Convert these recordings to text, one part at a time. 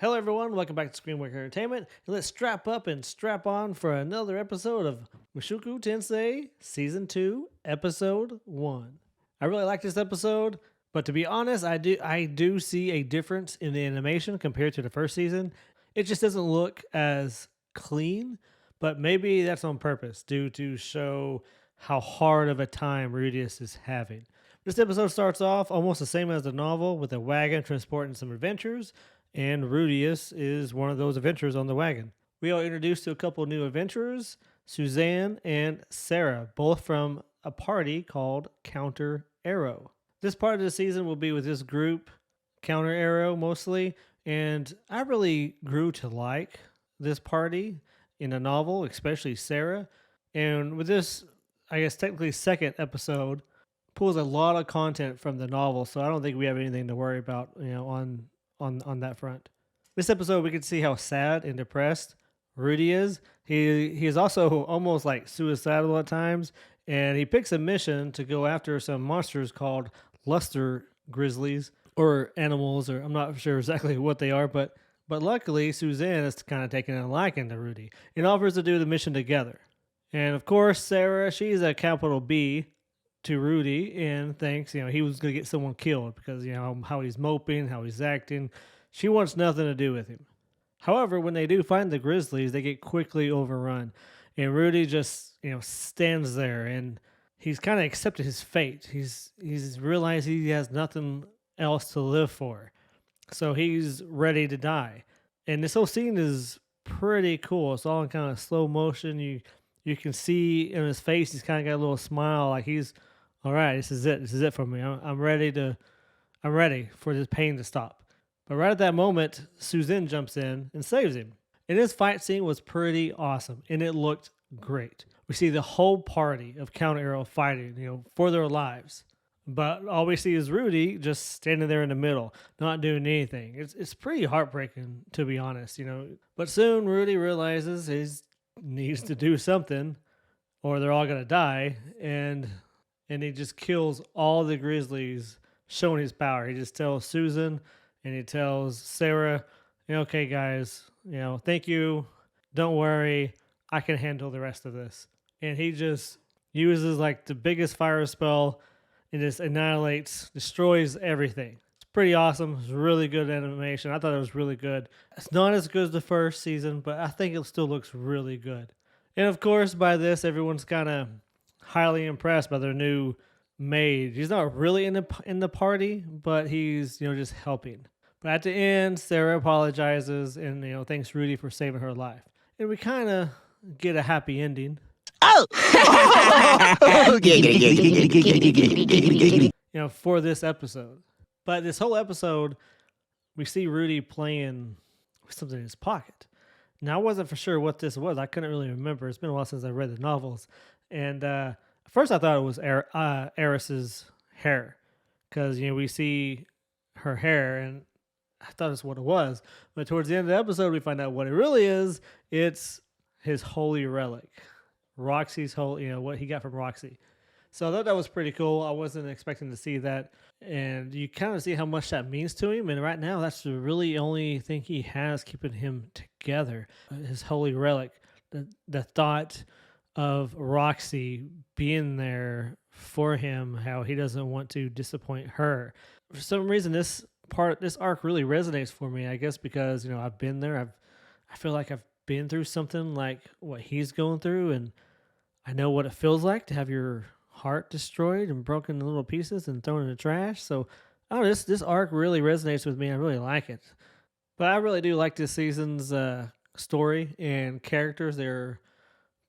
Hello, everyone. Welcome back to Screenwork Entertainment. And let's strap up and strap on for another episode of Mushoku Tensei Season 2, Episode 1. I really like this episode, but to be honest, I do see a difference in the animation compared to the first season. It just doesn't look as clean, but maybe that's on purpose due to show how hard of a time Rudius is having. This episode starts off almost the same as the novel, with a wagon transporting some adventures, and Rudius is one of those adventurers on the wagon. We are introduced to a couple new adventurers, Suzanne and Sarah, both from a party called Counter Arrow. This part of the season will be with this group, Counter Arrow mostly, and I really grew to like this party in the novel, especially Sarah. And with this, I guess technically second episode, pulls a lot of content from the novel, so I don't think we have anything to worry about, on that front. This episode, we can see how sad and depressed Rudy is. He is also almost like suicidal at times, and he picks a mission to go after some monsters called luster grizzlies or animals, or I'm not sure exactly what they are, but luckily Suzanne is kind of taking a liking to Rudy and offers to do the mission together. And of course, Sarah, she's a capital B to Rudy and thinks, he was going to get someone killed because, how he's moping, how he's acting. She wants nothing to do with him. However, when they do find the Grizzlies, they get quickly overrun. And Rudy just, stands there and he's kind of accepted his fate. He's realized he has nothing else to live for. So he's ready to die. And this whole scene is pretty cool. It's all in kind of slow motion. You can see in his face, he's kind of got a little smile, like he's, all right, this is it. This is it for me. I'm ready for this pain to stop. But right at that moment, Suzanne jumps in and saves him. And this fight scene was pretty awesome, and it looked great. We see the whole party of Counter Arrow fighting, for their lives. But all we see is Rudy just standing there in the middle, not doing anything. It's pretty heartbreaking, to be honest, But soon Rudy realizes he needs to do something, or they're all gonna die, and he just kills all the Grizzlies, showing his power. He just tells Susan and he tells Sarah, okay, guys, thank you. Don't worry. I can handle the rest of this. And he just uses like the biggest fire spell and just annihilates, destroys everything. It's pretty awesome. It's really good animation. I thought it was really good. It's not as good as the first season, but I think it still looks really good. And of course, by this, everyone's kind of highly impressed by their new maid. He's not really in the party, but he's just helping. But at the end, Sarah apologizes and thanks Rudy for saving her life, and we kind of get a happy ending. Oh, For this episode. But this whole episode, we see Rudy playing with something in his pocket. Now, I wasn't for sure what this was. I couldn't really remember. It's been a while since I read the novels. And at first I thought it was Eris's hair. Because, we see her hair, and I thought that's what it was. But towards the end of the episode, we find out what it really is. It's his holy relic. Roxy's what he got from Roxy. So I thought that was pretty cool. I wasn't expecting to see that. And you kind of see how much that means to him. And right now, that's the really only thing he has keeping him together. His holy relic. The thought of Roxy being there for him, how he doesn't want to disappoint her. For some reason, this arc really resonates for me, I guess, because, I've been there. I feel like I've been through something like what he's going through, and I know what it feels like to have your heart destroyed and broken into little pieces and thrown in the trash. So, I don't know, this arc really resonates with me. I really like it. But I really do like this season's story and characters. They're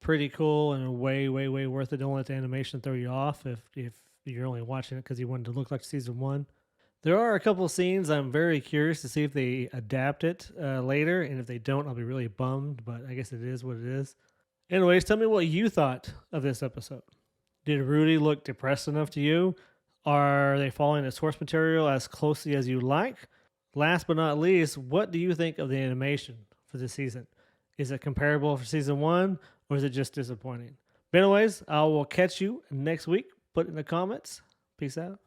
pretty cool and way, way, way worth it. Don't let the animation throw you off if you're only watching it because you wanted to look like season 1. There are a couple scenes I'm very curious to see if they adapt it later, and if they don't, I'll be really bummed, but I guess it is what it is. Anyways, tell me what you thought of this episode. Did Rudy look depressed enough to you? Are they following the source material as closely as you like? Last but not least, what do you think of the animation for this season? Is it comparable for season 1, or is it just disappointing? But anyways, I will catch you next week. Put it in the comments. Peace out.